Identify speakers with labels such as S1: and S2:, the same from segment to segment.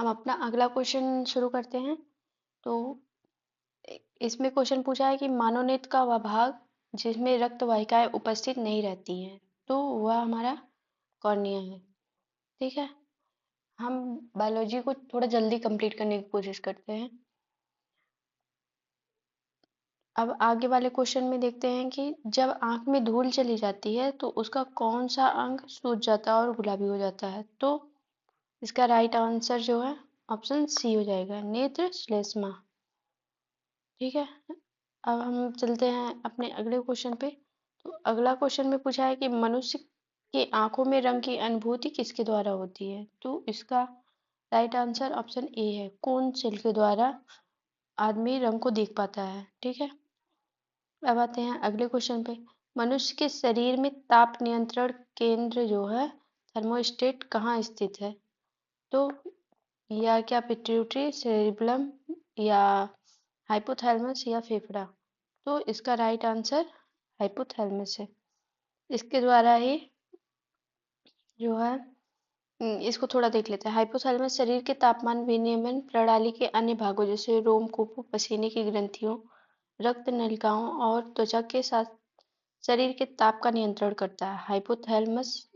S1: हम अपना अगला क्वेश्चन शुरू करते हैं। तो इसमें क्वेश्चन पूछा है कि मानोनेत्र का वह भाग जिसमें रक्त वाहिकाएं उपस्थित नहीं रहती हैं, तो वह हमारा कॉर्निया है। ठीक है, हम बायोलॉजी को थोड़ा जल्दी कंप्लीट करने की कोशिश करते हैं। अब आगे वाले क्वेश्चन में देखते हैं कि जब आंख में धूल चली जाती है तो उसका कौन सा अंग सूज जाता है और गुलाबी हो जाता है। तो इसका राइट आंसर जो है ऑप्शन सी हो जाएगा, नेत्र श्लेष्मा। ठीक है, अब हम चलते हैं अपने अगले क्वेश्चन पे। तो अगला क्वेश्चन में पूछा है कि मनुष्य के आंखों में रंग की अनुभूति किसके द्वारा होती है। तो इसका राइट आंसर ऑप्शन ए है, कोन सेल के द्वारा आदमी रंग को देख पाता है। ठीक है, अब आते हैं अगले क्वेश्चन पे। मनुष्य के शरीर में ताप नियंत्रण केंद्र जो है थर्मोस्टेट कहाँ स्थित है। तो या क्या पिट्यूटरी, सेरिबलम या हाइपोथैलेमस या फेफड़ा। तो इसका राइट आंसर हाइपोथैलेमस है। इसके द्वारा ही जो है इसको थोड़ा देख लेते हैं। हाइपोथैलेमस शरीर के तापमान विनियमन प्रणाली के अन्य भागों जैसे रोमकूपों, पसीने की ग्रंथियों, रक्त नलिकाओं और त्वचा के साथ शरीर के ताप का नियंत्रण करता है। हाइपोथैलेमस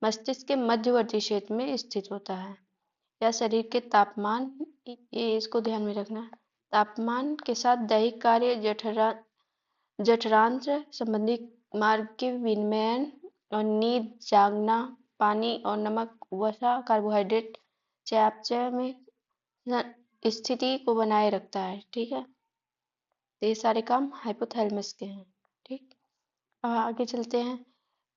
S1: मस्तिष्क के मध्यवर्ती क्षेत्र में स्थित होता है। यह शरीर के तापमान, ये इसको ध्यान में रखना है, तापमान के साथ दैहिक कार्य, जठरांत्र संबंधी मार्ग के विनियमन और नींद, जागना, पानी और नमक, वसा, कार्बोहाइड्रेट चयापचय में स्थिति को बनाए रखता है। ठीक है, तो ये सारे काम हाइपोथैलेमस के हैं। ठीक, अब आगे चलते हैं।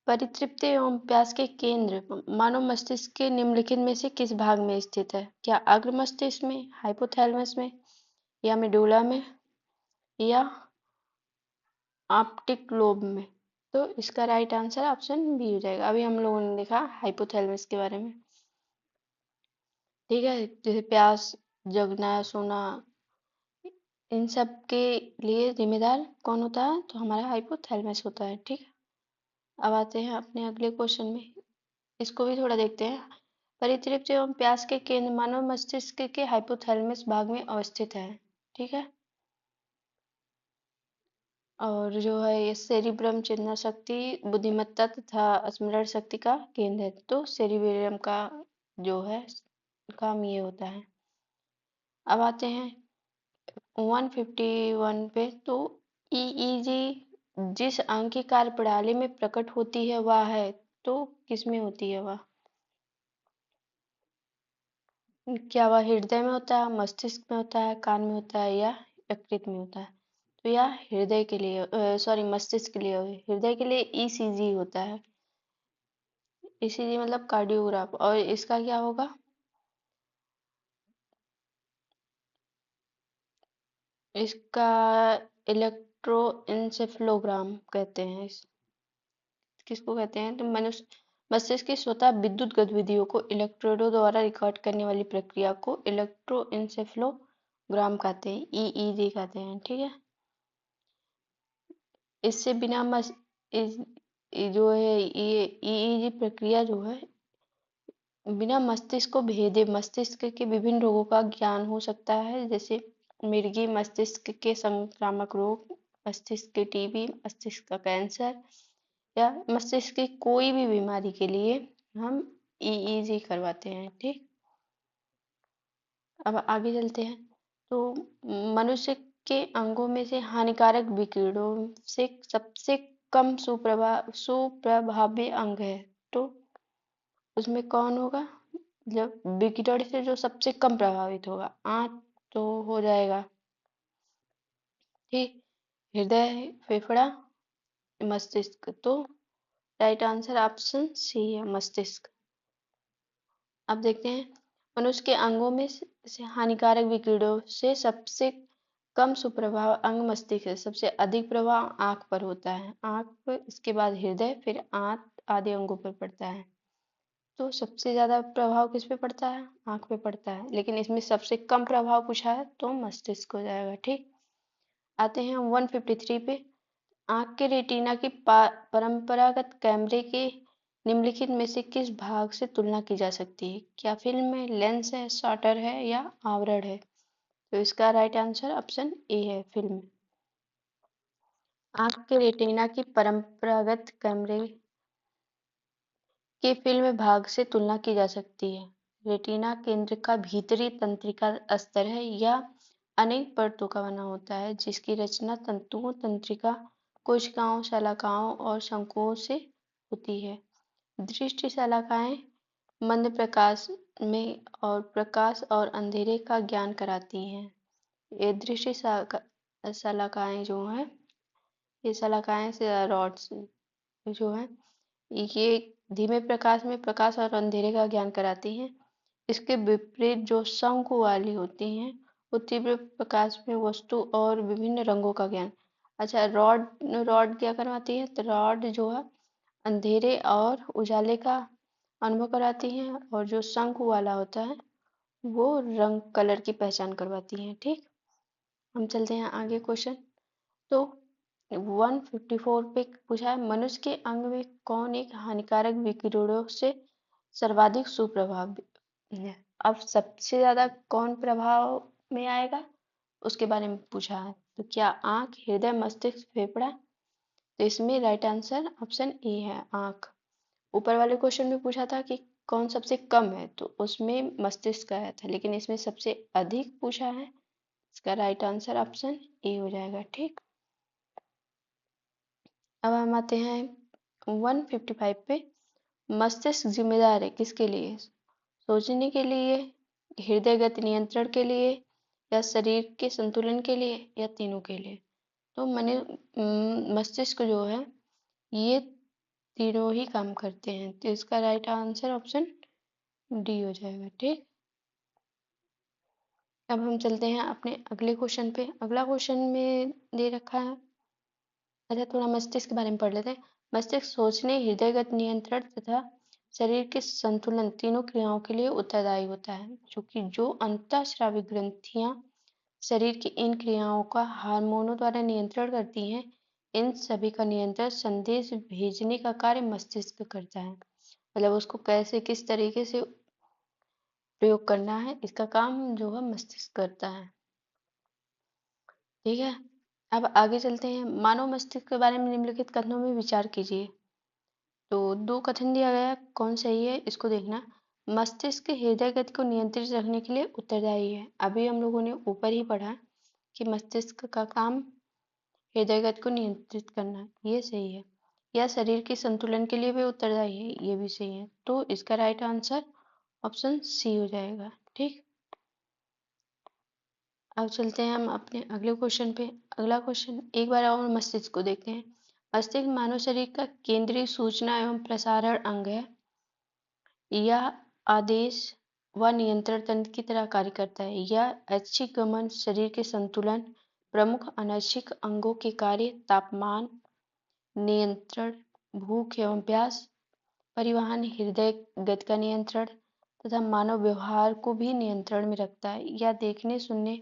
S1: परितृप्ति एवं प्यास के केंद्र मानव मस्तिष्क के निम्नलिखित में से किस भाग में स्थित है। क्या अग्र मस्तिष्क में, हाइपोथैलेमस में या मेडुला में या ऑप्टिक लोब में। तो इसका राइट आंसर ऑप्शन बी हो जाएगा। अभी हम लोगों ने देखा हाइपोथैलेमस के बारे में। ठीक है, जैसे प्यास, जगना, सोना, इन सब के लिए जिम्मेदार कौन होता है। तो हमारा हाइपोथैलेमस होता है। ठीक है, अब आते हैं अपने अगले क्वेश्चन में। इसको भी थोड़ा देखते हैं। परितृप्ति एवं प्यास के केंद्र मानव मस्तिष्क के हाइपोथैलेमस भाग में अवस्थित है। ठीक है, और जो है ये सेरिब्रम चेतना शक्ति, बुद्धिमत्ता तथा स्मरण शक्ति का केंद्र है। तो सेरिब्रम का जो है काम ये होता है। अब आते हैं 151 पे। तो ईईजी जिस अंग की कार्यप्रणाली में प्रकट होती है वह है। तो किसमें होती है वह। क्या वह हृदय में होता है, मस्तिष्क में होता है, कान में होता है या यकृत में होता है। तो यह हृदय के लिए सॉरी मस्तिष्क के लिए, हृदय के लिए ईसीजी होता है। ईसीजी मतलब कार्डियोग्राफ। और इसका क्या होगा, इसका इलेक्ट्रोएन्सेफलोग्राम कहते हैं। किसको कहते हैं। तो मनुष्य मस्तिष्क की स्वतः विद्युत गतिविधियों को इलेक्ट्रोडों द्वारा रिकॉर्ड करने वाली प्रक्रिया को इलेक्ट्रोएन्सेफलोग्राम कहते हैं, ईईजी कहते हैं। ठीक है, इससे बिना जो है ये ईईजी प्रक्रिया जो है बिना मस्तिष्क को भेदे मस्तिष्क के विभिन्न रोगों का ज्ञान हो सकता है, जैसे मिर्गी, मस्तिष्क के संक्रामक रोग, मस्तिष्क के टीबी, मस्तिष्क का कैंसर या मस्तिष्क की कोई भी बीमारी के लिए हम ईईजी करवाते हैं। ठीक, अब आगे चलते हैं। तो मनुष्य के अंगों में से हानिकारक विकिरणों से सबसे कम सुप्रभावी अंग है। तो उसमें कौन होगा, जब विकिरण से जो सबसे कम प्रभावित होगा। आँख तो हो जाएगा। ठीक, हृदय, फेफड़ा, मस्तिष्क। तो राइट आंसर ऑप्शन सी है, मस्तिष्क। अब देखते हैं मनुष्य के अंगों में से हानिकारक विकिरणों से सबसे कम सुप्रभाव अंग मस्तिष्क है। सबसे अधिक प्रभाव आँख पर होता है। आँख पर, इसके बाद हृदय, फिर आँख आदि अंगों पर पड़ता है। तो सबसे ज्यादा प्रभाव किस पे पड़ता है, आँख पे पड़ता है। लेकिन इसमें सबसे कम प्रभाव पूछा है तो मस्तिष्क हो जाएगा। ठीक, आते हैं 153 पे। आँख के रेटिना की परंपरागत कैमरे के निम्नलिखित में से किस भाग से तुलना की जा सकती है? क्या फिल्म में लेंस है, शॉटर है या आवरण है? तो इसका राइट आंसर ऑप्शन ए है, फिल्म। आंख के रेटिना की परंपरागत कैमरे के फिल्म भाग से तुलना की जा सकती है। रेटिना केंद्र का भीतरी तंत्रिका स्तर है या अनेक परतों का बना होता है, जिसकी रचना तंतुओं, तंत्रिका, कोशिकाओं, शलाकाओं और शंकुओं से होती है। दृष्टि शलाकाएं मंद प्रकाश में और प्रकाश और अंधेरे का ज्ञान कराती हैं। ये दृष्टि शलाकाएं जो हैं, ये शलाकाएं से रॉड्स जो है, ये धीमे प्रकाश में प्रकाश और अंधेरे का ज्ञान कराती हैं। इसके विपरीत जो शंकु वाली होती हैं, वो तीव्र प्रकाश में वस्तु और विभिन्न रंगों का ज्ञान। अच्छा, रॉड रॉड क्या करवाती है? तो रॉड जो है अंधेरे और उजाले का अनुभव कराती हैं, और जो शंकु वाला होता है वो रंग कलर की पहचान करवाती हैं। ठीक, हम चलते हैं आगे क्वेश्चन। तो 154 पे पूछा है, मनुष्य के अंग में कौन एक हानिकारक विकिरणों से सर्वाधिक सुप्रभावी है? अब सबसे ज्यादा कौन प्रभाव में आएगा उसके बारे में पूछा है। तो क्या आंख, हृदय, मस्तिष्क, फेफड़ा? तो इसमें राइट आंसर ऑप्शन ए है, आंख। ऊपर वाले क्वेश्चन में पूछा था कि कौन सबसे कम है, तो उसमें मस्तिष्क आया था, लेकिन इसमें सबसे अधिक पूछा है। इसका राइट आंसर ऑप्शन ए हो जाएगा। ठीक, अब हम आते हैं 155 पे। मस्तिष्क जिम्मेदार है किसके लिए? सोचने के लिए, हृदय गति नियंत्रण के लिए, या शरीर के संतुलन के लिए, या तीनों के लिए? तो मस्तिष्क जो है ये तीनों ही काम करते हैं, तो इसका राइट आंसर ऑप्शन डी हो जाएगा। ठीक, अब हम चलते हैं अपने अगले क्वेश्चन पे। अगला क्वेश्चन में दे रखा है, अच्छा थोड़ा मस्तिष्क के बारे में पढ़ लेते हैं। मस्तिष्क सोचने, हृदय गति नियंत्रण तथा शरीर के संतुलन तीनों क्रियाओं के लिए उत्तरदायी होता है, क्योंकि जो अंतःस्रावी ग्रंथियां शरीर की इन क्रियाओं का हार्मोनों द्वारा नियंत्रण करती हैं, इन सभी का नियंत्रण संदेश भेजने का कार्य मस्तिष्क करता है। मतलब उसको कैसे किस तरीके से प्रयोग करना है, इसका काम जो है मस्तिष्क करता है। ठीक है, अब आगे चलते हैं। मानव मस्तिष्क के बारे में निम्नलिखित कथनों में विचार कीजिए। तो दो कथन दिया गया है, कौन सही है इसको देखना। मस्तिष्क हृदय गति को नियंत्रित रखने के लिए उत्तरदायी है। अभी हम लोगों ने ऊपर ही पढ़ा कि मस्तिष्क का काम हृदय गति को नियंत्रित करना, ये सही है। या शरीर के संतुलन के लिए भी उत्तरदायी है, ये भी सही है। तो इसका राइट आंसर ऑप्शन सी हो जाएगा। ठीक, अब चलते हैं हम अपने अगले क्वेश्चन पे। अगला क्वेश्चन एक बार और मस्तिष्क को देखते हैं। मस्तिष्क मानव शरीर का केंद्रीय सूचना एवं प्रसारण अंग है। यह आदेश व नियंत्रण तंत्र की तरह कार्य करता है। यह ऐच्छिक गमन, शरीर के संतुलन, प्रमुख अनैच्छिक अंगों के कार्य, तापमान नियंत्रण, भूख एवं प्यास, परिवहन, हृदय गति का नियंत्रण तथा मानव व्यवहार को भी नियंत्रण में रखता है। यह देखने, सुनने,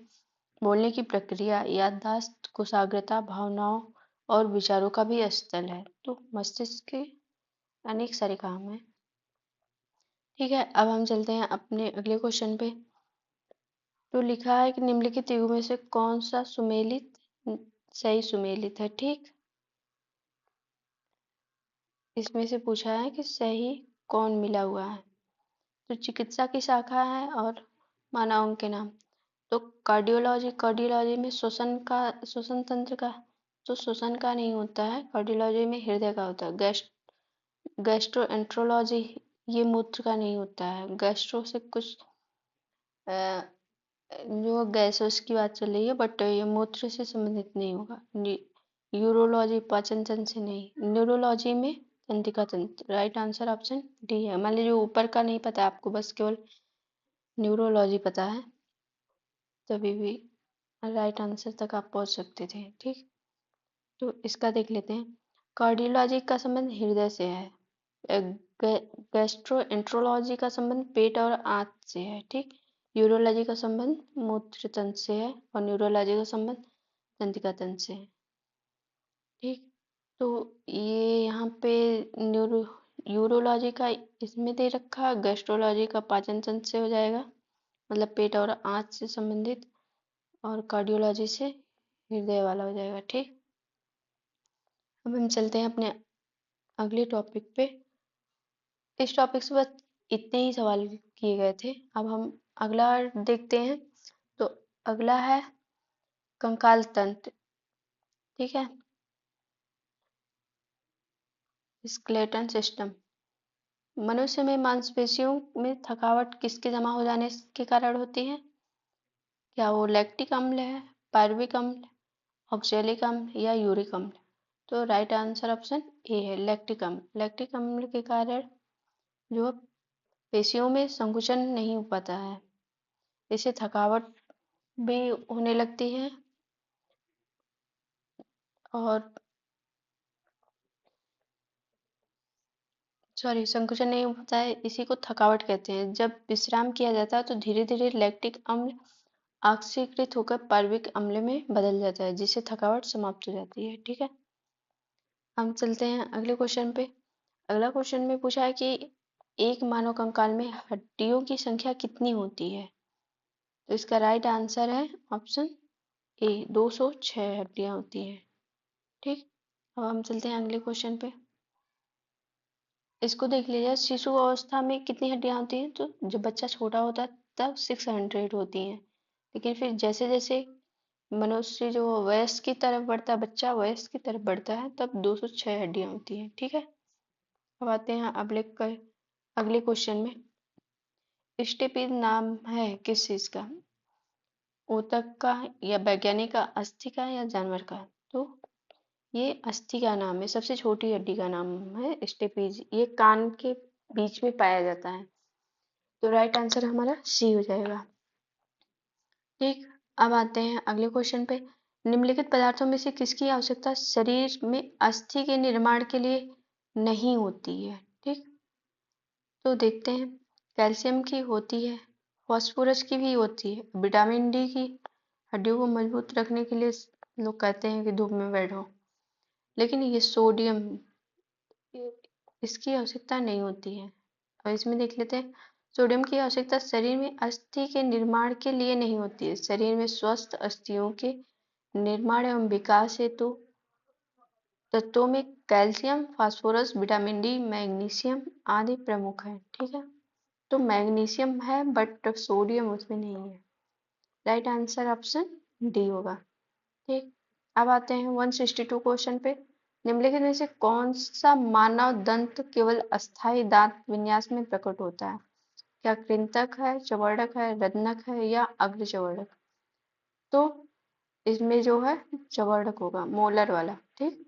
S1: बोलने की प्रक्रिया, याददाश्त, कुशाग्रता, भावनाओं और विचारों का भी स्थल है। तो मस्तिष्क के अनेक सारे काम हैं। ठीक है, अब हम चलते हैं अपने अगले क्वेश्चन पे। तो लिखा है कि निम्नलिखित युगों में से कौन सा सुमेलित सही सुमेलित है। ठीक, इसमें से पूछा है कि सही कौन मिला हुआ है। तो चिकित्सा की शाखा है और मानव अंग के नाम। तो कार्डियोलॉजी, कार्डियोलॉजी में श्वसन तंत्र का, तो श्वसन का नहीं होता है। कार्डियोलॉजी में हृदय का होता है। गैस्ट्रोएंट्रोलॉजी, ये मूत्र का नहीं होता है। गैस्ट्रो से कुछ जो गैसेस की बात चल रही है, बट ये मूत्र से संबंधित नहीं होगा। यूरोलॉजी पाचन तंत्र से नहीं। न्यूरोलॉजी में तंत्रिका तंत्र। राइट आंसर ऑप्शन डी है। मान लीजिए ऊपर का नहीं पता आपको, बस केवल न्यूरोलॉजी पता है, तभी भी राइट आंसर तक आप पहुंच सकते थे। ठीक, तो इसका देख लेते हैं। कार्डियोलॉजी का संबंध हृदय से है। गैस्ट्रोएंट्रोलॉजी का संबंध पेट और आंत से है। ठीक, यूरोलॉजी का संबंध मूत्र तंत्र से है और न्यूरोलॉजी का संबंध तंत्रिका तंत्र से है। ठीक, तो ये यहाँ पे न्यूरो यूरोलॉजी का इसमें दे रखा, गैस्ट्रोलॉजी का पाचन तंत्र से हो जाएगा, मतलब पेट और आंत से संबंधित, और कार्डियोलॉजी से हृदय वाला हो जाएगा। ठीक, अब हम चलते हैं अपने अगले टॉपिक पे। इस टॉपिक से बस इतने ही सवाल किए गए थे। अब हम अगला देखते हैं। तो अगला है कंकाल तंत्र। ठीक है, स्केलेटन सिस्टम। मनुष्य में मांसपेशियों में थकावट किसके जमा हो जाने के कारण होती है? क्या वो लैक्टिक अम्ल है, पायरुविक अम्ल, ऑक्जेलिक अम्ल या यूरिक अम्ल? तो राइट आंसर ऑप्शन ए है, लैक्टिक अम्ल। लैक्टिक अम्ल के कारण जो पेशियों में संकुचन नहीं हो पाता है, इससे थकावट भी होने लगती है, और सॉरी, संकुचन नहीं होता है, इसी को थकावट कहते हैं। जब विश्राम किया जाता है तो धीरे धीरे लैक्टिक अम्ल ऑक्सीकृत होकर पायरुविक अम्ल में बदल जाता है, जिससे थकावट समाप्त हो जाती है। ठीक है, हम चलते हैं अगले क्वेश्चन पे। अगला क्वेश्चन में पूछा है कि एक मानव कंकाल में हड्डियों की संख्या कितनी होती है? तो इसका राइट आंसर है ऑप्शन ए, 206 हड्डियां होती हैं। ठीक, अब हम चलते हैं अगले क्वेश्चन पे। इसको देख लीजिए, शिशु अवस्था में कितनी हड्डियां होती हैं? तो जब बच्चा छोटा होता है तब 600 होती हैं, लेकिन फिर जैसे जैसे मनुष्य जो वयस्क की तरफ बढ़ता है, बच्चा वयस्क की तरफ बढ़ता है, तब 206 हड्डियां होती हैं। ठीक है, अब आते हैं अगले क्वेश्चन में। स्टेपीज नाम है किस चीज का? ऊतक का, या वैज्ञानिक का, अस्थि का, या जानवर का? तो ये अस्थि का नाम है, सबसे छोटी हड्डी का नाम है स्टेपीज। ये कान के बीच में पाया जाता है। तो राइट आंसर हमारा सी हो जाएगा। ठीक, अब आते हैं अगले क्वेश्चन पे। निम्नलिखित पदार्थों में से किसकी आवश्यकता शरीर में अस्थि के निर्माण के लिए नहीं होती है? ठीक, तो देखते हैं। कैल्शियम की होती है, फास्फोरस की भी होती है, विटामिन डी की। हड्डियों को मजबूत रखने के लिए लोग कहते हैं कि धूप में बैठो, लेकिन ये सोडियम, इसकी आवश्यकता नहीं होती है। अब इसमें देख लेते हैं। सोडियम की आवश्यकता शरीर में अस्थि के निर्माण के लिए नहीं होती है। शरीर में स्वस्थ अस्थियों के निर्माण एवं विकास हेतु तत्वों में calcium, phosphorus, vitamin D, magnesium आदि प्रमुख हैं। ठीक है, तो मैग्नीशियम है बट सोडियम उसमें नहीं है। राइट आंसर ऑप्शन डी होगा। ठीक, अब आते हैं 162 क्वेश्चन पे। निम्नलिखित में से कौन सा मानव दंत केवल अस्थायी दांत विन्यास में प्रकट होता है? क्या कृंतक है, चवर्णक है, रत्नक है, या अग्रचवर्णक? तो इसमें जो है चवर्णक होगा, मोलर वाला। ठीक,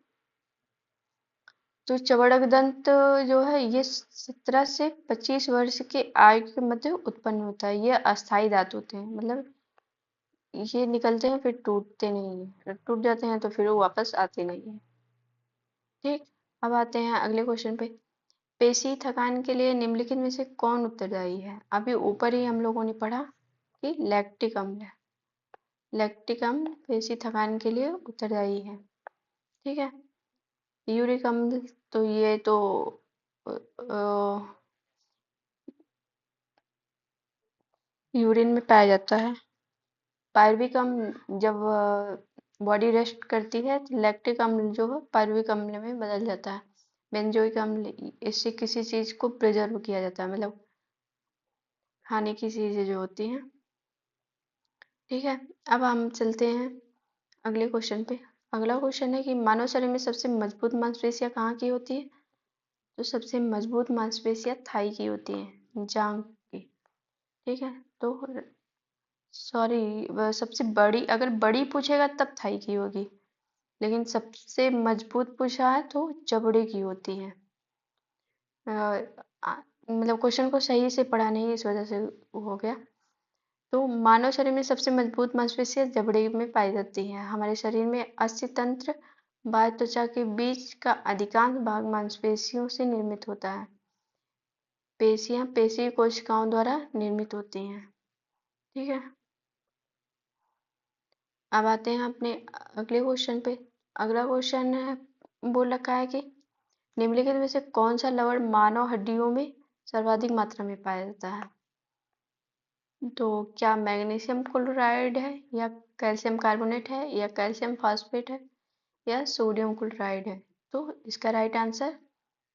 S1: तो चवर्णक दंत जो है ये 17 से 25 वर्ष के आयु के मध्य उत्पन्न होता है। ये अस्थायी दांत होते हैं, मतलब ये निकलते हैं फिर टूटते नहीं है, टूट जाते हैं तो फिर वो वापस आते नहीं है। ठीक, अब आते हैं अगले क्वेश्चन पे। पेशी थकान के लिए निम्नलिखित में से कौन उत्तरदायी है? अभी ऊपर ही हम लोगों ने पढ़ा कि लैक्टिक अम्ल है। लैक्टिक अम्ल पेशी थकान के लिए उत्तरदायी है। ठीक है, यूरिक अम्ल तो ये तो यूरिन में पाया जाता है। पायरुविक अम्ल जब बॉडी रेस्ट करती है तो लैक्टिक अम्ल जो है पायरुविक अम्ल में बदल जाता है। बेंजोइक अम्ल, इससे किसी चीज को प्रिजर्व किया जाता है, मतलब खाने की चीजें जो होती हैं। ठीक है, अब हम चलते हैं अगले क्वेश्चन पे। अगला क्वेश्चन है कि मानव शरीर में सबसे मजबूत मांसपेशियां कहाँ की होती है? तो सबसे मजबूत मांसपेशियां थाई की होती है, जांघ की। ठीक है, तो सॉरी, सबसे बड़ी, अगर बड़ी पूछेगा तब थाई की होगी, लेकिन सबसे मजबूत पूछा है तो जबड़े की होती है। अ, मतलब क्वेश्चन को सही से पढ़ा नहीं, इस वजह से वो हो गया। तो मानव शरीर में सबसे मजबूत मांसपेशियां जबड़े में पाई जाती हैं। हमारे शरीर में अस्थि तंत्र, बाह्य त्वचा के बीच का अधिकांश भाग मांसपेशियों से निर्मित होता है। पेशियां पेशी कोशिकाओं द्वारा निर्मित होती हैं। ठीक है, अब आते हैं अपने अगले क्वेश्चन पे। अगला क्वेश्चन है, बोल रखा है कि निम्नलिखित में से कौन सा लवण मानव हड्डियों में सर्वाधिक मात्रा में पाया जाता है? तो क्या मैग्नीशियम क्लोराइड है, या कैल्शियम कार्बोनेट है, या कैल्शियम फास्फेट है, या सोडियम क्लोराइड है? तो इसका राइट आंसर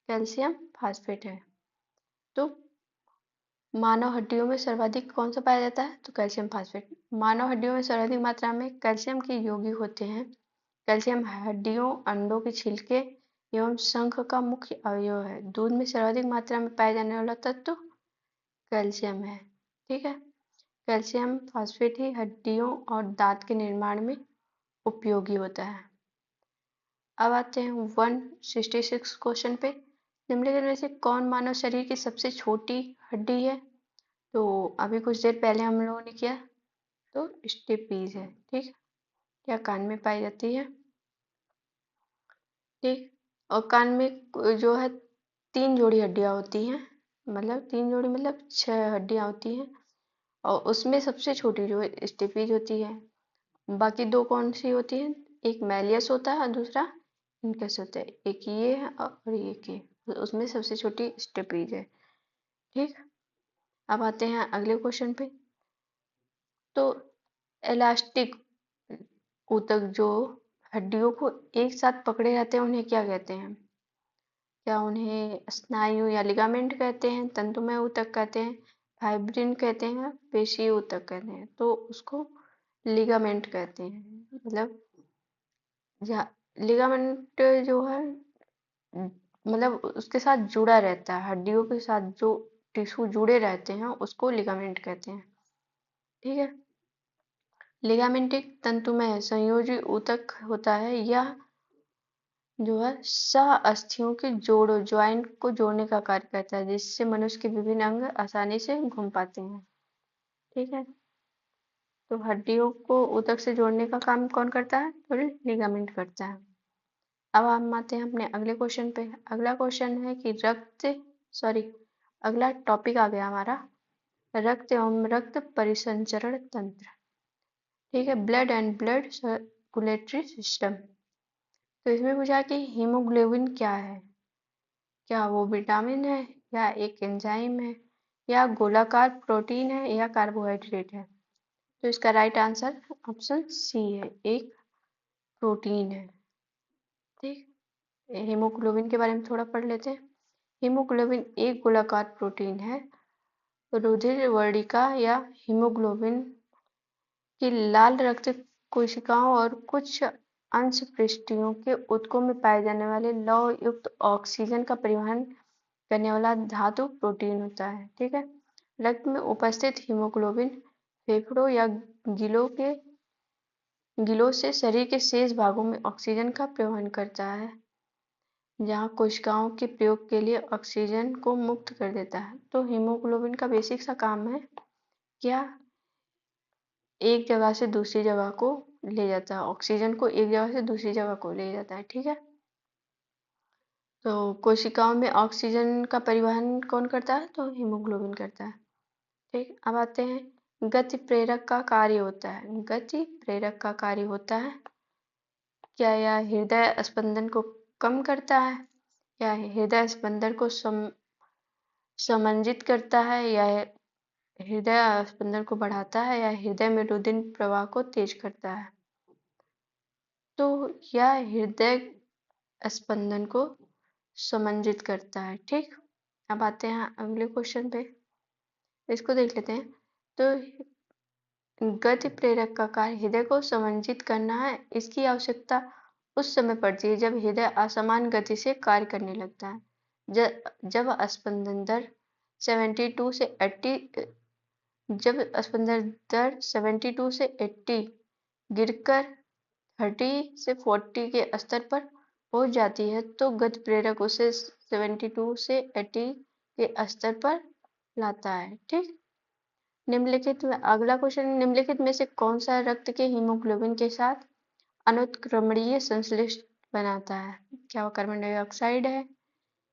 S1: कैल्शियम फास्फेट है। तो मानव हड्डियों में सर्वाधिक कौन सा पाया जाता है? तो कैल्शियम फास्फेट। मानव हड्डियों में सर्वाधिक मात्रा में कैल्शियम के यौगिक होते हैं। कैल्शियम हड्डियों, अंडों के छिलके एवं शंख का मुख्य अवयव है। दूध में सर्वाधिक मात्रा में पाया जाने वाला तत्व कैल्शियम है। ठीक है, कैल्शियम फास्फेट ही हड्डियों और दांत के निर्माण में उपयोगी होता है। अब आते हैं 166 क्वेश्चन पे। निम्नलिखित में से कौन मानव शरीर की सबसे छोटी हड्डी है? तो अभी कुछ देर पहले हम लोगों ने किया, तो स्टेपीज है। ठीक, क्या कान में पाई जाती है। ठीक, और कान में जो है 3 जोड़ी हड्डियां होती हैं, मतलब 3 जोड़ी मतलब 6 हड्डियां होती हैं, और उसमें सबसे छोटी जो है स्टेपीज होती है। बाकी 2 कौन सी होती हैं? एक मैलियस होता है और दूसरा इनकस होता है। एक ये है और एक ये, उसमें सबसे छोटी स्टेपीज है। ठीक, अब आते हैं अगले क्वेश्चन पे। तो इलास्टिक ऊतक जो हड्डियों को एक साथ पकड़े रहते हैं उन्हें क्या कहते हैं? क्या उन्हें स्नायु या लिगामेंट कहते हैं, तंतुमय ऊतक कहते हैं, फाइब्रिन कहते हैं, पेशी ऊतक कहते हैं? तो उसको लिगामेंट कहते हैं। मतलब लिगामेंट जो है मतलब उसके साथ जुड़ा रहता है, हड्डियों के साथ जो टिश्यू जुड़े रहते हैं उसको लिगामेंट कहते हैं। ठीक है, लिगामेंटिक तंतुमय संयोजी ऊतक होता है। यह जो है सह अस्थियों के जोड़ों ज्वाइंट को जोड़ने का कार्य करता है, जिससे मनुष्य के विभिन्न अंग आसानी से घूम पाते हैं। ठीक है, तो हड्डियों को ऊतक से जोड़ने का काम कौन करता है? तो लिगामेंट करता है। अब हम आते हैं अपने अगले क्वेश्चन पे। अगला क्वेश्चन है कि अगला टॉपिक आ गया हमारा रक्त एवं रक्त परिसंचरण तंत्र। ठीक है, blood and blood circulatory system. तो इसमें पूछा कि हीमोग्लोबिन क्या है? क्या वो विटामिन है, या एक एंजाइम है, या गोलाकार प्रोटीन है, या कार्बोहाइड्रेट है? तो इसका राइट आंसर ऑप्शन सी है, एक प्रोटीन है। ठीक, हीमोग्लोबिन के बारे में थोड़ा पढ़ लेते हैं। हीमोग्लोबिन एक गोलाकार प्रोटीन है। रुधिर वर्णिका या हीमोग्लोबिन की लाल रक्त कोशिकाओं और कुछ अंशपृष्ठों के ऊतकों में पाए जाने वाले लौह युक्त ऑक्सीजन का परिवहन करने वाला धातु प्रोटीन होता है। ठीक है, रक्त में उपस्थित हीमोग्लोबिन फेफड़ों या गिलों से शरीर के शेष भागों में ऑक्सीजन का परिवहन करता है, जहाँ कोशिकाओं के प्रयोग के लिए ऑक्सीजन को मुक्त कर देता है। तो हीमोग्लोबिन का बेसिक सा काम है क्या? एक जगह से दूसरी जगह को ले जाता है, ऑक्सीजन को एक जगह से दूसरी जगह को ले जाता है। ठीक है, तो कोशिकाओं में ऑक्सीजन का परिवहन कौन करता है? तो हीमोग्लोबिन करता है। ठीक, अब आते हैं गति प्रेरक का कार्य होता है। गति प्रेरक का कार्य होता है, क्या यह हृदय स्पंदन को कम करता है, या हृदय स्पंदन को समंजित करता है, या हृदय स्पंदन को बढ़ाता है, या हृदय में रुधिर प्रवाह को तेज करता है? तो यह हृदय स्पंदन को समंजित करता है। ठीक, अब आते हैं अगले क्वेश्चन पे, इसको देख लेते हैं। तो गति प्रेरक का कार्य हृदय को समंजित करना है। इसकी आवश्यकता उस समय पड़ती है जब हृदय असमान गति से कार्य करने लगता है। जब स्पंदन दर 72 से 80 जब स्पंदन दर 72 से 80 गिरकर 30 से 40 के स्तर पर पहुंच जाती है, तो गति प्रेरक उसे 72 से 80 के स्तर पर लाता है। ठीक, निम्नलिखित में अगला क्वेश्चन, निम्नलिखित में से कौन सा रक्त के हीमोग्लोबिन के साथ अनुत्क्रमणीय संश्लेष बनाता है? क्या वो कार्बन डाइऑक्साइड है,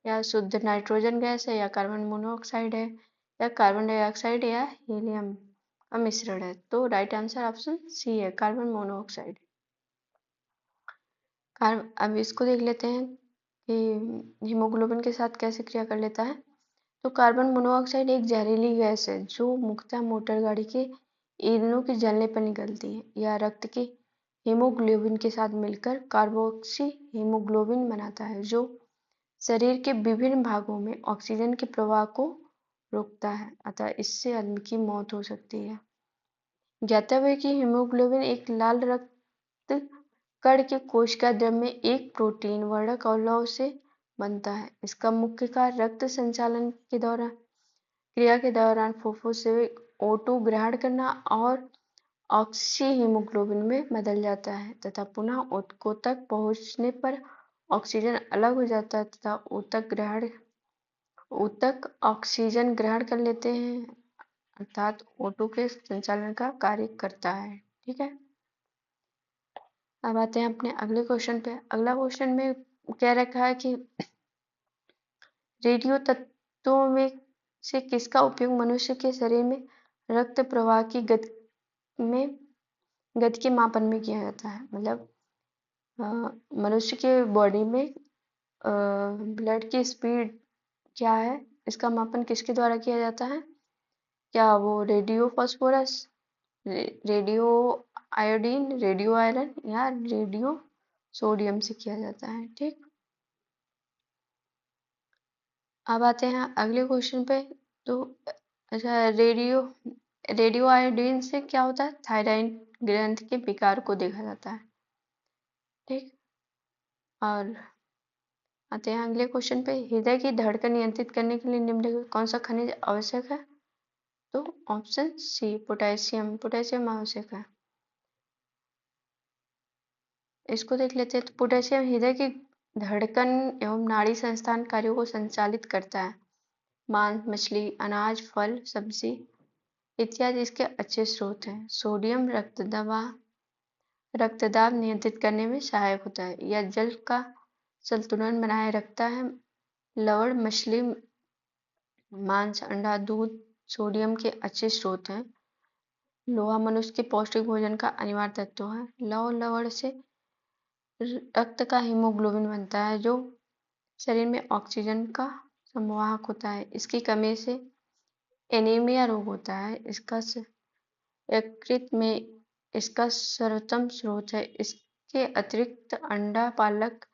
S1: या शुद्ध नाइट्रोजन गैस है, या कार्बन मोनोऑक्साइड है, या कार्बन डाइऑक्साइड या हीलियम का मिश्रण है? तो राइट आंसर ऑप्शन सी है, कार्बन मोनोऑक्साइड। अब इसको देख लेते हैं। कि हीमोग्लोबिन के साथ कैसे क्रिया कर लेता है। तो कार्बन मोनोऑक्साइड एक जहरीली गैस है जो मुख्यतः मोटर गाड़ी के ईंधनों के जलने पर निकलती है। यह रक्त के हीमोग्लोबिन के साथ मिलकर कार्बोक्सी हीमोग्लोबिन बनाता है जो शरीर के विभिन्न भागों में ऑक्सीजन के प्रवाह को रोकता है, अतः इससे आदमी की मौत हो सकती है। ज्ञातव्य है कि हीमोग्लोबिन एक लाल रक्त कण के कोशिका द्रव्य में एक प्रोटीन वर्णक अवयव से बनता है। इसका मुख्य कार्य रक्त संचालन के दौरान क्रिया के दौरान फुफ्फुस से O2 ग्रहण करना और ऑक्सी हीमोग्लोबिन में बदल जाता है तथा पुनः ऊतक पहुंचने पर ऑक्सीजन अलग हो जाता है तथा ऊतक ऑक्सीजन ग्रहण कर लेते हैं अर्थात O2 के संचालन का कार्य करता है। ठीक है, अब आते हैं अपने अगले क्वेश्चन पे। अगला क्वेश्चन में क्या रखा है कि रेडियो तत्वों में से किसका उपयोग मनुष्य के शरीर में रक्त प्रवाह की गति के मापन में किया जाता है। मतलब मनुष्य के बॉडी में ब्लड की स्पीड क्या है, इसका मापन किसके द्वारा किया जाता है? क्या वो radio phosphorus, radio iodine, radio iron या रेडियो सोडियम से किया जाता है। ठीक, अब आते हैं अगले क्वेश्चन पे। तो अच्छा, रेडियो आयोडीन से क्या होता है? थायराइड ग्रंथि के विकार को देखा जाता है। ठीक, और आते हैं अगले क्वेश्चन पे। हृदय की धड़कन नियंत्रित करने के लिए निम्नलिखित कौन सा खनिज आवश्यक है? तो ऑप्शन सी पोटेशियम, पोटेशियम आवश्यक है। इसको देख लेते हैं। तो पोटेशियम हृदय की धड़कन एवं नाड़ी संस्थान कार्यों को संचालित करता है। मांस, मछली, अनाज, फल, सब्जी इत्यादि इसके अच्छे स्रोत हैं। सोडियम रक्तदाब नियंत्रित करने में सहायक होता है। यह जल का संतुलन बनाए रखता है। लवण, मछली, मांस, अंडा, दूध सोडियम के अच्छे स्रोत हैं। लोहा मनुष्य के पौष्टिक भोजन का अनिवार्य तत्व है। लवण से रक्त का हीमोग्लोबिन बनता है जो शरीर में ऑक्सीजन का संवाहक होता है। इसकी कमी से एनीमिया रोग होता है। यकृत में इसका सर्वोत्तम स्रोत है। इसके अतिरिक्त अंडा, पालक,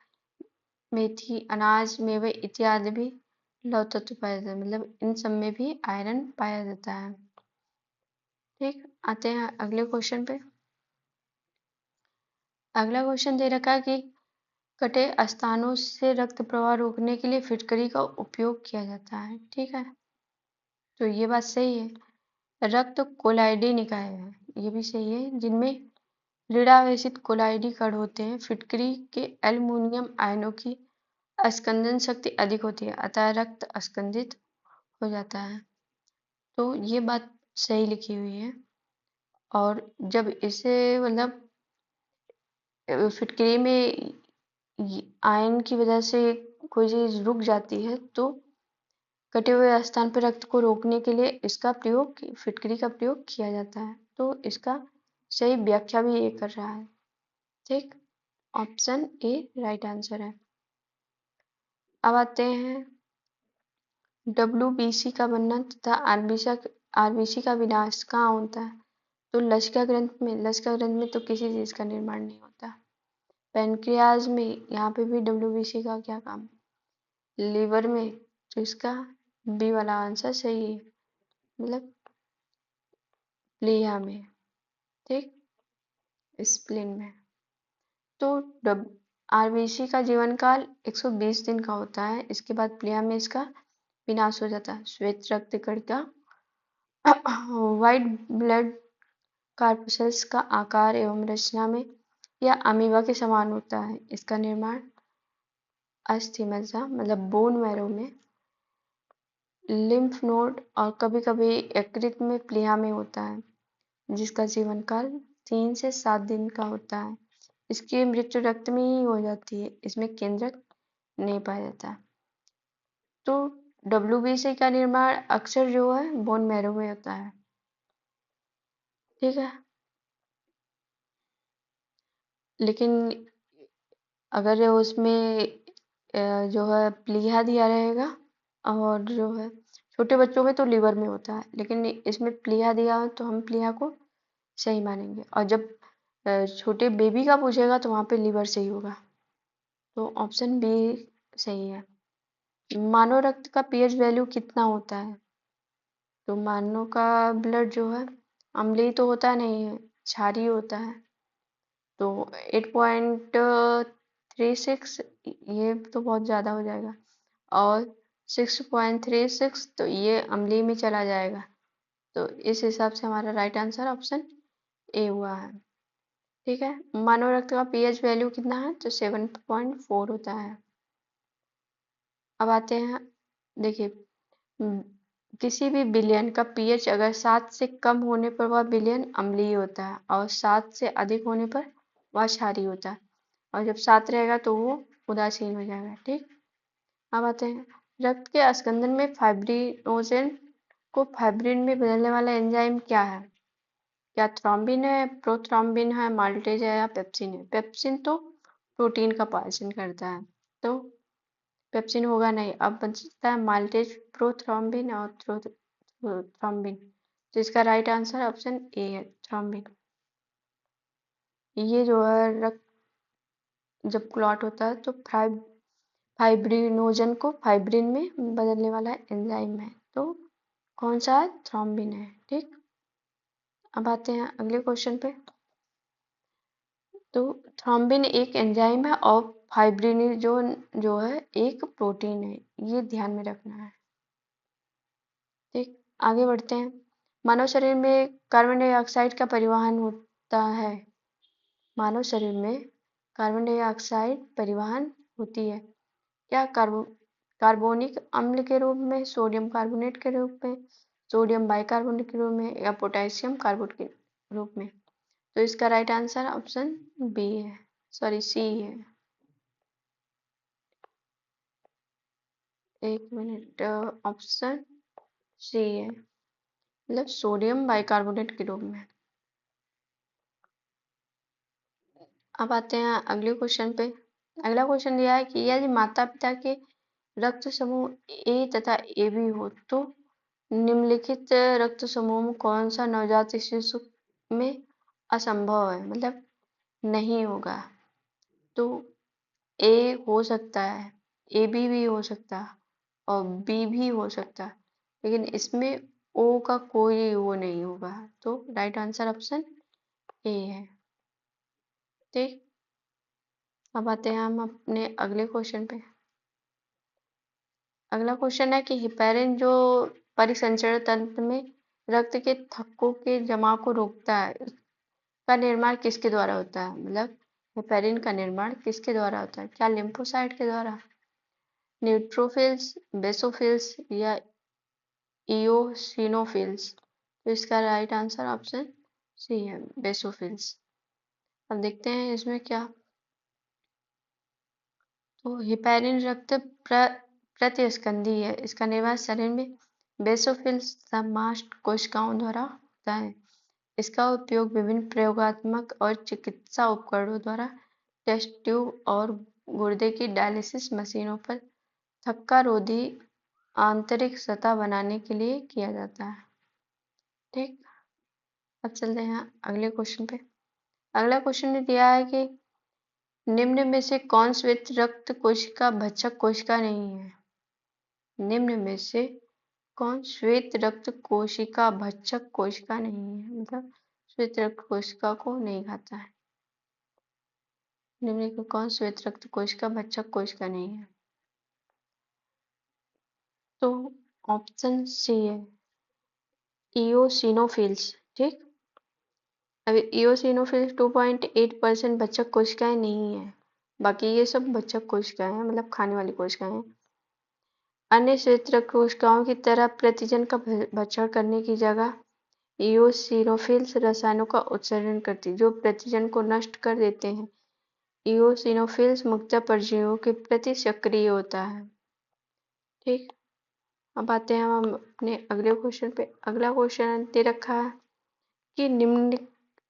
S1: मेथी, अनाज, मेवे इत्यादि भी लौह तत्व पाया जाता है। मतलब इन सब में भी आयरन पाया जाता है। ठीक, आते हैं अगले क्वेश्चन पे। अगला क्वेश्चन दे रखा है कि कटे स्थानों से रक्त प्रवाह रोकने के लिए फिटकरी का उपयोग किया जाता है। ठीक है, तो ये बात सही है। रक्त कोलाइडी निकाय है, ये भी सही है, जिनमें ऋणावेशित कोलाइडी कण होते हैं। फिटकरी के एल्युमिनियम आयनों की अस्कंदन शक्ति अधिक होती है, अतः रक्त अस्कंदित हो जाता है। तो ये बात सही लिखी हुई है। और जब इसे मतलब फिटकरी में आयन की वजह से कोई चीज रुक जाती है तो कटे हुए स्थान पर रक्त को रोकने के लिए इसका प्रयोग, फिटकरी का प्रयोग किया जाता है। तो इसका सही व्याख्या भी ये कर रहा है। ठीक, ऑप्शन ए राइट आंसर है। अब आते हैं WBC का बनना तथा आरबीसी का विनाश कहाँ होता है? तो लसिका ग्रंथि में। लसिका ग्रंथि में तो किसी चीज का निर्माण नहीं होता। पेनक्रियाज में, यहाँ पे भी WBC का क्या काम? लीवर में, तो इसका बी वाला आंसर सही है, मतलब प्लीहा में। ठीक, स्प्लीन में। तो आरबीसी का जीवन काल 120 दिन का होता है। इसके बाद प्लीहा में इसका विनाश हो जाता है। श्वेत रक्त कण का व्हाइट ब्लड कार्पसेल्स का आकार एवं रचना में यह अमीबा के समान होता है। इसका निर्माण अस्थि मज्जा मतलब बोन मैरो में, लिम्फ नोड और कभी कभी यकृत में प्लीहा में होता है, जिसका जीवन काल 3 से 7 दिन का होता है। इसकी मृत्यु रक्त में ही हो जाती है, इसमें केंद्रक नहीं पाया जाता। तो WBC का निर्माण अक्सर जो है बोन मैरो में होता है। ठीक है, लेकिन अगर उसमें जो है प्लीहा दिया रहेगा, और जो है छोटे बच्चों में तो लीवर में होता है, लेकिन इसमें प्लीहा दिया हो तो हम प्लीहा को सही मानेंगे, और जब छोटे बेबी का पूछेगा तो वहाँ पे लीवर सही होगा। तो ऑप्शन बी सही है। मानव रक्त का पीएच वैल्यू कितना होता है? तो मानव का ब्लड जो है अम्लीय तो होता नहीं है, क्षारीय होता है। तो 8.36 ये तो बहुत ज़्यादा हो जाएगा, और 6.36 तो ये अम्लीय में चला जाएगा। तो इस हिसाब से हमारा राइट आंसर ऑप्शन ए हुआ है। ठीक है, मानव रक्त का पीएच वैल्यू कितना है? तो 7.4 होता है। अब आते हैं, देखिए, हम्म, किसी भी विलयन का पीएच अगर 7 से कम होने पर वह विलयन अम्लीय होता है, और 7 से अधिक होने पर वह क्षारीय होता है, और जब 7 रहेगा तो वो उदासीन हो जाएगा। ठीक, अब आते हैं, रक्त के अस्कंदन में फाइब्रिनोजेन को फाइब्रिन में बदलने वाला एंजाइम क्या है? क्या थ्रोम्बिन है, प्रोथ्रोम्बिन है, माल्टेज है, या पेप्सिन है? पेप्सिन तो प्रोटीन का पाचन करता है, तो पेप्सिन होगा नहीं। अब बचता है माल्टेज, प्रोथ्रोम्बिन और थ्रोम्बिन। तो इसका राइट आंसर ऑप्शन ए है, थ्रोम्बिन। ये जो है रक्त जब क्लॉट होता है तो फाइब्रिनोजन को फाइब्रिन में बदलने वाला एंजाइम है, तो कौन सा है? थ्रोम्बिन है। ठीक, अब आते हैं अगले क्वेश्चन पे। तो थ्रोम्बिन एक एंजाइम है और फाइब्रिनोजन जो है एक प्रोटीन है, ये ध्यान में रखना है। ठीक, आगे बढ़ते हैं। मानव शरीर में कार्बन डाइऑक्साइड का परिवहन होता है। मानव शरीर में कार्बन डाइऑक्साइड परिवहन होती है, क्या कार्बोनिक अम्ल के रूप में, सोडियम कार्बोनेट के रूप में, सोडियम बाइकार्बोनेट के रूप में, या पोटेशियम कार्बोनेट के रूप में? तो इसका राइट आंसर ऑप्शन बी है, सॉरी सी है। एक मिनट, ऑप्शन सी है, मतलब सोडियम बाइकार्बोनेट के रूप में। अब आते हैं अगले क्वेश्चन पे। अगला क्वेश्चन दिया है कि यदि माता पिता के रक्त समूह ए तथा ए बी हो तो निम्नलिखित रक्त समूह में कौन सा नवजात शिशु में असंभव है, मतलब नहीं होगा? तो ए हो सकता है, ए बी भी हो सकता है, और बी भी हो सकता है, लेकिन इसमें ओ का कोई वो नहीं होगा। तो राइट आंसर ऑप्शन ए है। ठीक, अब आते हैं हम अपने अगले क्वेश्चन पे। अगला क्वेश्चन है कि हिपेरिन जो परिसंचरण तंत्र में रक्त के थक्कों के जमाव को रोकता है, का निर्माण किसके द्वारा होता है? मतलब हेपेरिन का निर्माण किसके द्वारा होता है? क्या लिम्फोसाइट के द्वारा, न्यूट्रोफिल्स, बेसोफिल्स, या इओसिनोफिल्स? तो इसका राइट आंसर ऑप्शन सी है, बेसोफिल्स। अब देखते हैं इसमें क्या। तो हेपेरिन रक्त प्रतिस्कंदी है, इसका निर्माण शरीर में बेसोफिल्स मास्ट कोशिकाओं द्वारा होता है। इसका उपयोग विभिन्न प्रयोगात्मक और चिकित्सा उपकरणों द्वारा टेस्ट ट्यूब और गुर्दे की डायलिसिस मशीनों पर थक्का रोधी आंतरिक सतह बनाने के लिए किया जाता है। ठीक, अब चलते हैं अगले क्वेश्चन पे। अगला क्वेश्चन ने दिया है कि निम्न में से कौन श्वेत रक्त कोशिका भक्षक कोशिका नहीं है? निम्न में से कौन श्वेत रक्त कोशिका भक्षक कोशिका नहीं है, मतलब श्वेत रक्त कोशिका को नहीं खाता है? निम्न में कौन श्वेत रक्त कोशिका भक्षक कोशिका नहीं है? तो ऑप्शन सी है, इओसिनोफिल्स। ठीक, अभी इओसिनोफिल्स 2.8% भक्षक कोशिकाएं नहीं है, बाकी ये सब भक्षक कोशिकाएं हैं, मतलब खाने वाली कोशिकाएं हैं। अन्य श्वेत रक्त कोशिकाओं की तरह प्रतिजन का भक्षण करने की जगह इओसिनोफिल्स रसायनों का उत्सर्जन करती, जो प्रतिजन को नष्ट कर देते हैं। इओसिनोफिल्स मुख्यतः परजीवियों के प्रति सक्रिय होता है। ठीक, अब आते हैं हम अपने अगले क्वेश्चन पे। अगला क्वेश्चन दे रखा है कि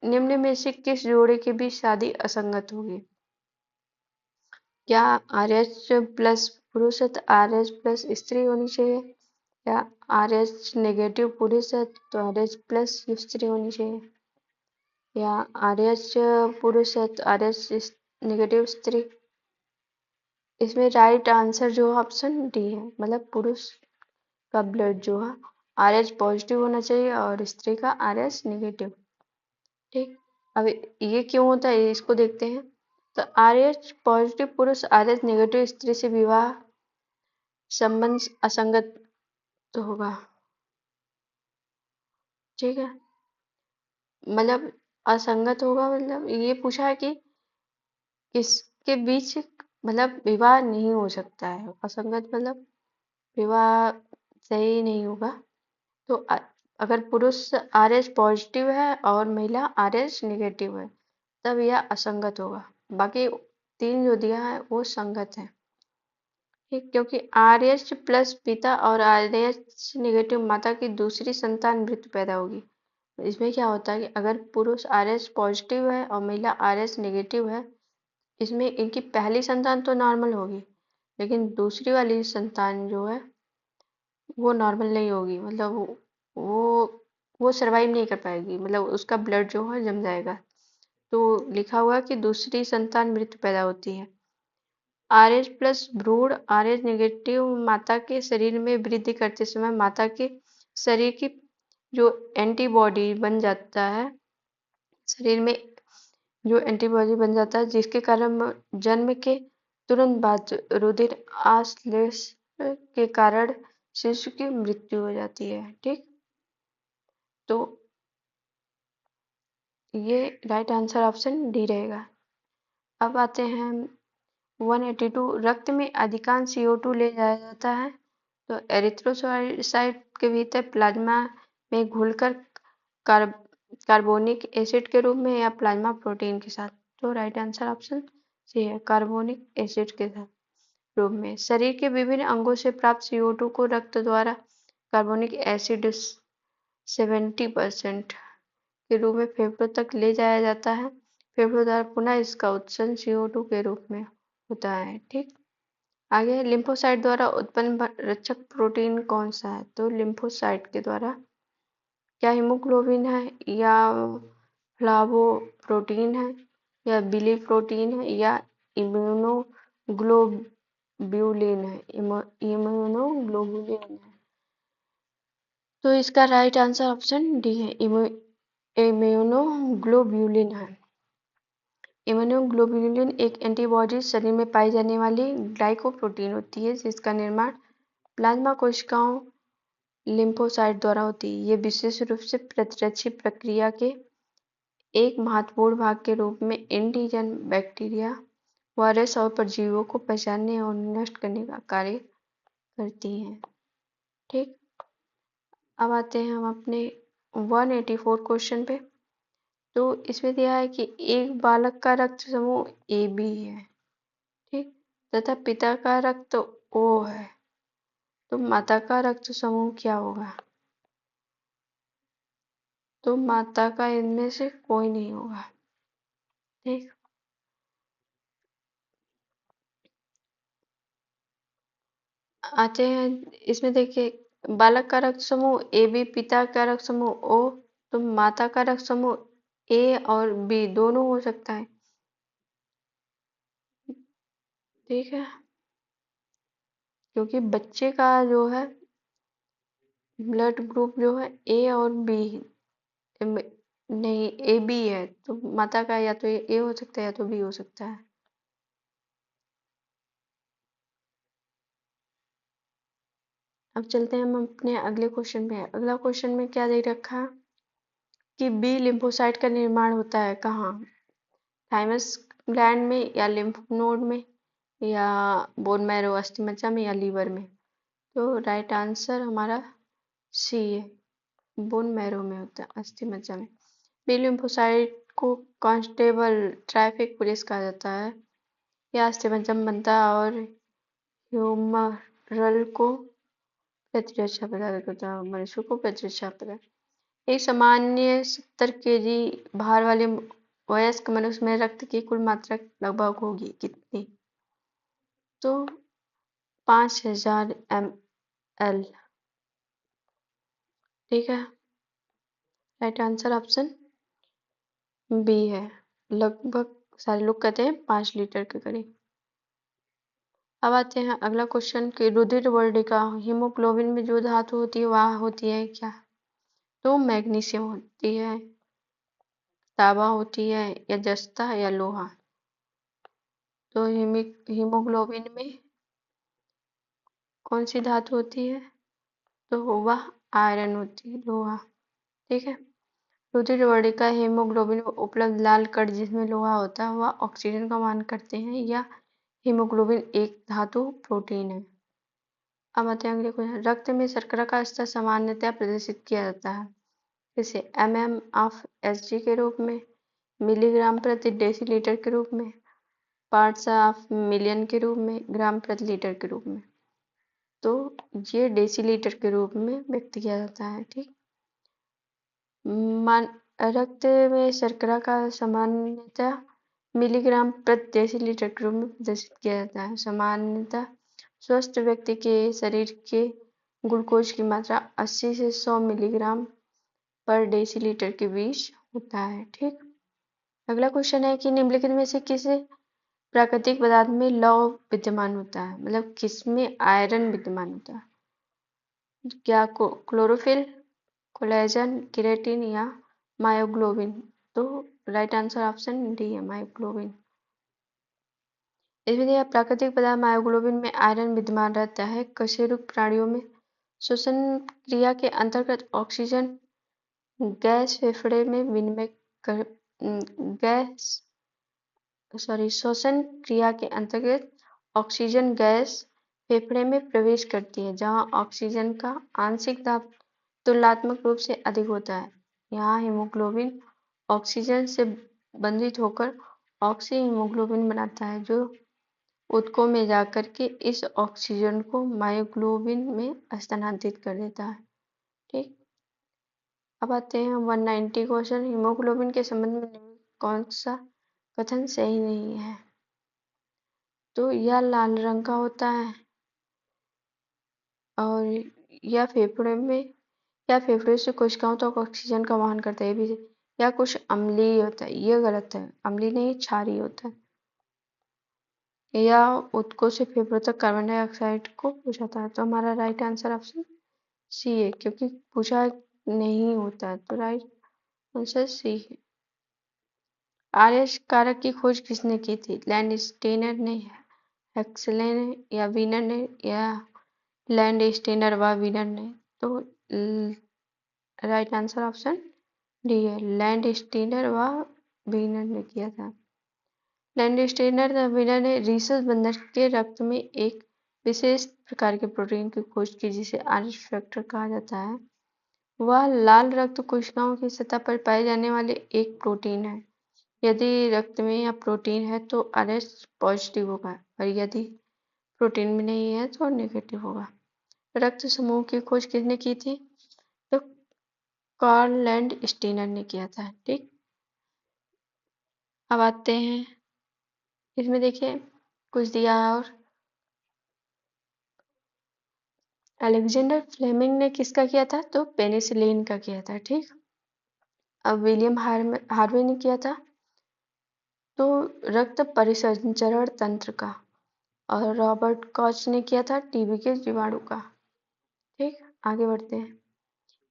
S1: निम्न में से किस जोड़े के बीच शादी असंगत होगी? क्या आर एच प्लस पुरुष है तो आर एच प्लस स्त्री होनी चाहिए, या आर एच नेगेटिव पुरुष है तो आर एच प्लस स्त्री होनी चाहिए, या आर एच पुरुष है तो आर एच नेगेटिव स्त्री। इसमें राइट आंसर जो है ऑप्शन डी है, मतलब पुरुष का ब्लड जो है आर एच पॉजिटिव होना चाहिए और स्त्री का आर एच नेगेटिव। ठीक, अब ये क्यों होता है इसको देखते हैं। तो आर एच पॉजिटिव पुरुष आर एच नेगेटिव स्त्री से विवाह संबंध असंगत होगा। ठीक है, मतलब असंगत होगा, मतलब ये पूछा है कि किसके बीच मतलब विवाह नहीं हो सकता है। असंगत मतलब विवाह सही नहीं होगा। तो अगर पुरुष आर एच पॉजिटिव है और महिला आर एच नेगेटिव है तब यह असंगत होगा। बाकी तीन जो दिया है वो संगत है। ठीक, क्योंकि आर एच प्लस पिता और आर एच नेगेटिव माता की दूसरी संतान मृत पैदा होगी। इसमें क्या होता है कि अगर पुरुष आर एच पॉजिटिव है और महिला आर एच नेगेटिव है, इसमें इनकी पहली संतान तो नॉर्मल होगी लेकिन दूसरी वाली संतान जो है वो नॉर्मल नहीं होगी, मतलब वो वो सरवाइव नहीं कर पाएगी, मतलब उसका ब्लड जो है जम जाएगा। तो लिखा हुआ कि दूसरी संतान मृत पैदा होती है। आर एच प्लस भ्रूण आर एच नेगेटिव माता के शरीर में वृद्धि करते समय माता के शरीर की जो एंटीबॉडी बन जाता है, शरीर में जो एंटीबॉडी बन जाता है जिसके कारण जन्म के तुरंत बाद रुधिर आश्लेष के कारण शिशु की मृत्यु हो जाती है। ठीक, तो ये राइट आंसर ऑप्शन डी रहेगा। अब आते हैं 182, रक्त में अधिकांश CO2 ले जाया जाता है तो एरिथ्रोसाइट के भीतर प्लाज्मा में घुलकर कार्ब कार्बोनिक एसिड के रूप में या प्लाज्मा प्रोटीन के साथ। तो राइट आंसर ऑप्शन सी है, कार्बोनिक एसिड के साथ रूप में। शरीर के विभिन्न अंगों से प्राप्त CO2 को रक्त द्वारा कार्बोनिक एसिड 70% के रूप में फेफड़ों तक ले जाया जाता है। फेफड़ों द्वारा पुनः इसका उत्सर्जन CO2 के रूप में होता है। ठीक, आगे लिम्फोसाइट द्वारा उत्पन्न रक्षक प्रोटीन कौन सा है। तो लिम्फोसाइट के द्वारा क्या हीमोग्लोबिन है, या फ्लावोप्रोटीन है, या बिली प्रोटीन है, या इम्यूनोग्लोब्यूलिन है। इम्यूनोग्लोबुलिन है। तो इसका राइट आंसर ऑप्शन डी है, इम्यूनोग्लोब्यूलिन है। इम्यूनोग्लोबुलिन एक एंटीबॉडी शरीर में पाई जाने वाली ग्लाइकोप्रोटीन होती है जिसका निर्माण प्लाज्मा कोशिकाओं लिम्फोसाइट द्वारा होती है। ये विशेष रूप से प्रतिरक्षी प्रक्रिया के एक महत्वपूर्ण भाग के रूप में एंटीजन, बैक्टीरिया, वायरस और परजीवियों को पहचानने और नष्ट करने का कार्य करती हैं। ठीक, अब आते हैं हम अपने 184 क्वेश्चन पे। तो इसमें दिया है कि एक बालक का रक्त समूह AB है, ठीक, तथा पिता का रक्त O है, तो माता का रक्त समूह क्या होगा। तो माता का इनमें से कोई नहीं होगा। ठीक, आते हैं इसमें देखिए, बालक का रक्त समूह AB, पिता का रक्त समूह O, तो माता का रक्त समूह A और B दोनों हो सकता है। ठीक है, क्योंकि बच्चे का जो है ब्लड ग्रुप जो है A और B नहीं AB है, तो माता का या तो A हो सकता है या तो B हो सकता है। अब चलते हैं हम अपने अगले क्वेश्चन पे। अगला क्वेश्चन में क्या दे रखा कि बी लिम्फोसाइट का निर्माण होता है कहाँ, थाइमस ग्लैंड में, या लिम्फ नोड में, या बोन मैरो अस्थि मज्जा में, या लीवर में। तो राइट आंसर हमारा सी है, बोन मैरो में होता है, अस्थि मज्जा में। बी लिम्फोसाइट को कांस्टेबल ट्रैफिक पुलिस कहा जाता है। यह अस्थि मज्जा बनता है और ह्यूमरल को प्रतिरक्षा प्रदान करता है, मनुष्य को प्रतिरक्षा प्रदान। एक सामान्य 70 kg भार वाले वयस्क मनुष्य में रक्त की कुल मात्रा लगभग होगी कितनी। तो 5000 ml। ठीक है, राइट आंसर ऑप्शन बी है। लगभग सारे लोग कहते हैं 5 लीटर के करीब। अब आते हैं अगला क्वेश्चन कि रुधिर वर्णिका हीमोग्लोबिन में जो धातु होती है वह होती है क्या? तो मैग्नीशियम होती है, तांबा होती है, या जस्ता या लोहा। तो हीमोग्लोबिन में कौन सी धातु होती है? तो वह आयरन होती है, लोहा। ठीक है, रुधिर वर्णिका हीमोग्लोबिन में उपलब्ध लाल कण जिसमें लोहा होता है वह ऑक्सीजन का वहन करते हैं या हीमोग्लोबिन एक धातु प्रोटीन है। अब आते हैं अगले क्वेश्चन। रक्त में शर्करा का स्तर सामान्यतः प्रदर्शित किया जाता है इसे MM/Hg के रूप में, मिलीग्राम प्रति डेसीलीटर के रूप में, पार्ट्स ऑफ मिलियन के रूप में, ग्राम प्रति लीटर के रूप में। तो ये डेसीलीटर के रूप में व्यक्त किया जाता है। ठीक, रक्त में शर्करा का सामान्यतः मिलीग्राम प्रति डेसीलीटर के रूप में प्रदर्शित किया जाता है। सामान्यतः स्वस्थ व्यक्ति के शरीर के ग्लूकोज की मात्रा 80 से 100 मिलीग्राम पर डेसीलीटर के बीच होता है। ठीक, अगला क्वेश्चन है कि निम्नलिखित में से किस प्राकृतिक पदार्थ में लौह विद्यमान होता है, मतलब किसमें आयरन विद्यमान होता है? क्या क्लोरोफिल, कोलेजन, केराटिन या मायोग्लोबिन। तो राइट आंसर ऑप्शन डी है, मायोग्लोबिन। इसमें दिया प्राकृतिक पदार्थ मायोग्लोबिन में आयरन विद्यमान रहता है। कशेरुक प्राणियों में श्वसन क्रिया के अंतर्गत ऑक्सीजन गैस फेफड़े में विनिमय कर गैस श्वसन क्रिया के अंतर्गत ऑक्सीजन गैस फेफड़े में प्रवेश करती है जहां ऑक्सीजन का आंशिक दाब तुलनात्मक रूप से अधिक होता है। यहाँ हीमोग्लोबिन ऑक्सीजन से बंधित होकर ऑक्सी हीमोग्लोबिन बनाता है जो ऊतकों में जाकर के इस ऑक्सीजन को मायोग्लोबिन में स्थानांतरित कर देता है। ठीक, अब आते हैं 190 क्वेश्चन। हीमोग्लोबिन के संबंध में निम्न कौन सा कथन सही नहीं है? तो यह लाल रंग का होता है और यह फेफड़े से कोशिकाओं तक ऑक्सीजन का वहन करता है। भी या कुछ अम्लीय होता है, यह गलत है। अम्लीय नहीं, क्षारीय होता है। या ऊतकों से फेफड़ों तक कार्बन डाइऑक्साइड को पहुंचाता है। तो हमारा राइट आंसर ऑप्शन सी है, क्योंकि पूछा नहीं होता है। तो राइट आंसर सी है। आरएस कारक की खोज किसने की थी? लैंडस्टेनर ने, हेक्सले ने, या वीनर ने, या लैंडस्टेनर व वीनर ने। तो राइट आंसर ऑप्शन डी है, लैंडस्टेनर व वीनर ने किया था। लैंडस्टेनर व वीनर ने रीसस बंदर के रक्त में एक विशेष प्रकार के प्रोटीन की खोज की जिसे आरएस फैक्टर कहा जाता है। वह लाल रक्त कोशिकाओं की सतह पर पाए जाने वाले एक प्रोटीन है। यदि रक्त में यह प्रोटीन है तो आरएस पॉजिटिव होगा और यदि प्रोटीन में नहीं है तो नेगेटिव होगा। रक्त समूह की खोज किसने की थी? तो कार्ल लैंडस्टेनर ने किया था। ठीक, अब आते हैं इसमें देखिए कुछ दिया है और अलेक्जेंडर फ्लेमिंग ने किसका किया था? तो पेनिसिलिन का किया था। ठीक, अब विलियम हार्वे ने किया था तो रक्त परिसंचरण तंत्र का, और रॉबर्ट कॉच ने किया था टीबी के जीवाणु का। ठीक, आगे बढ़ते हैं।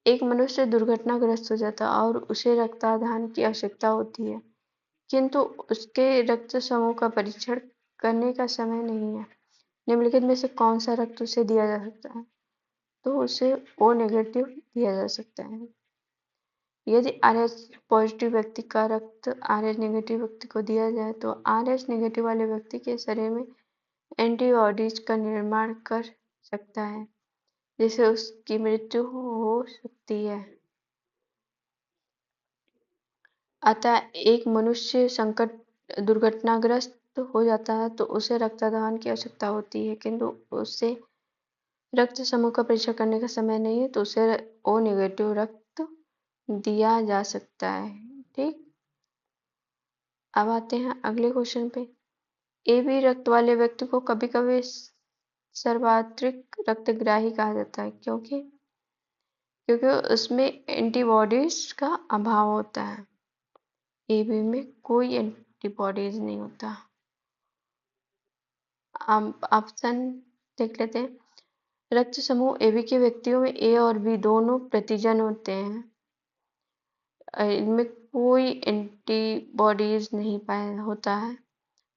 S1: एक मनुष्य दुर्घटनाग्रस्त हो जाता है और उसे रक्तदान की आवश्यकता होती है, किंतु उसके रक्त समूह का परीक्षण करने का समय नहीं है। निम्नलिखित में से कौन सा रक्त उसे दिया जा सकता है? तो उसे ओ नेगेटिव दिया जा सकता है। यदि आरएच पॉजिटिव व्यक्ति का रक्त आरएच नेगेटिव व्यक्ति को दिया जाए तो आरएच नेगेटिव वाले व्यक्ति के शरीर में एंटीबॉडीज का निर्माण कर सकता है जिससे उसकी मृत्यु हो सकती है। अतः एक मनुष्य संकट दुर्घटनाग्रस्त हो जाता है तो उसे रक्तदान की आवश्यकता होती है, किंतु उसे रक्त समूह का परीक्षण करने का समय नहीं है तो उसे ओ नेगेटिव रक्त दिया जा सकता है। ठीक, अब आते हैं अगले क्वेश्चन पे। AB रक्त वाले व्यक्ति को कभी-कभी सर्वाधिक रक्तग्राही कहा जाता है, क्योंकि उसमें एंटीबॉडीज का अभाव होता है। AB में कोई एंटीबॉडीज नहीं होता। ऑप्शन देख लेते हैं। रक्त समूह AB के व्यक्तियों में A और B दोनों प्रतिजन होते हैं। इनमें कोई एंटीबॉडीज नहीं पाया होता है,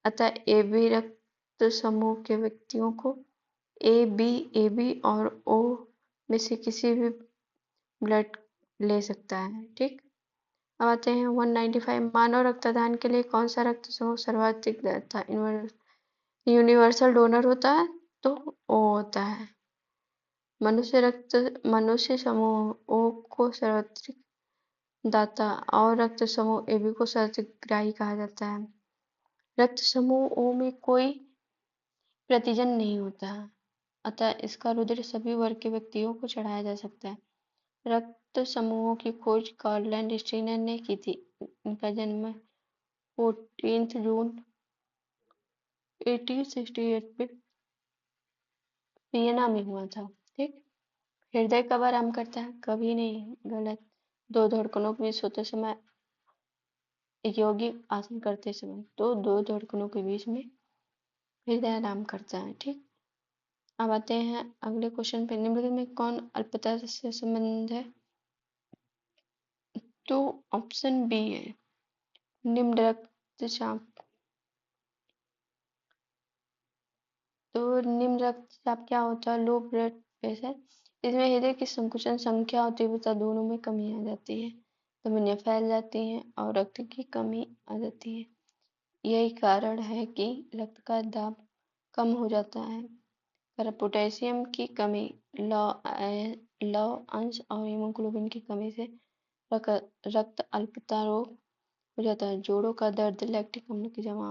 S1: अतः AB रक्त समूह के व्यक्तियों को AB और O में से किसी भी ब्लड ले सकता है। ठीक, अब आते हैं 195। मानव रक्तदान के लिए कौन सा रक्त समूह सर्वाधिक देता है? यूनिवर्सल डोनर होता है तो O होता है। मनुष्य समूह O को सर्वाधिक दाता और रक्त समूह AB को सर्वाधिक कहा जाता है। रक्त समूह O में कोई प्रतिजन नहीं होता, अतः इसका रुधिर सभी वर्ग के व्यक्तियों को चढ़ाया जा सकता है। रक्त समूहों की खोज कार्ल लैंड-स्टीनर ने की थी। इनका जन्म 14 जून 1868 में वियना में हुआ था। ठीक, हृदय कब आराम करता है? कभी नहीं, गलत। दो धड़कनों के बीच सोते समय, यौगिक आसन करते समय, तो दो धड़कनों के बीच में हृदय आराम करता है। ठीक, अब आते हैं अगले क्वेश्चन पे। निम्नलिखित में कौन अल्पता से संबंध है? तो ऑप्शन बी है, निम्न रक्तचाप। तो निम्न रक्तचाप क्या होता है? Low blood pressure. इसमें हृदय की संकुचन संख्या और तीव्रता दोनों में कमी आ जाती है, धमनियां फैल जाती हैं और रक्त की कमी आ जाती है। यही कारण है कि रक्त का दाब कम हो जाता है। पर पोटेशियम की कमी, लौह अंश और हीमोग्लोबिन की कमी से रक्त अल्पता रोग हो जाता है। जोड़ों का दर्द, लैक्टिक अम्ल की जमाव।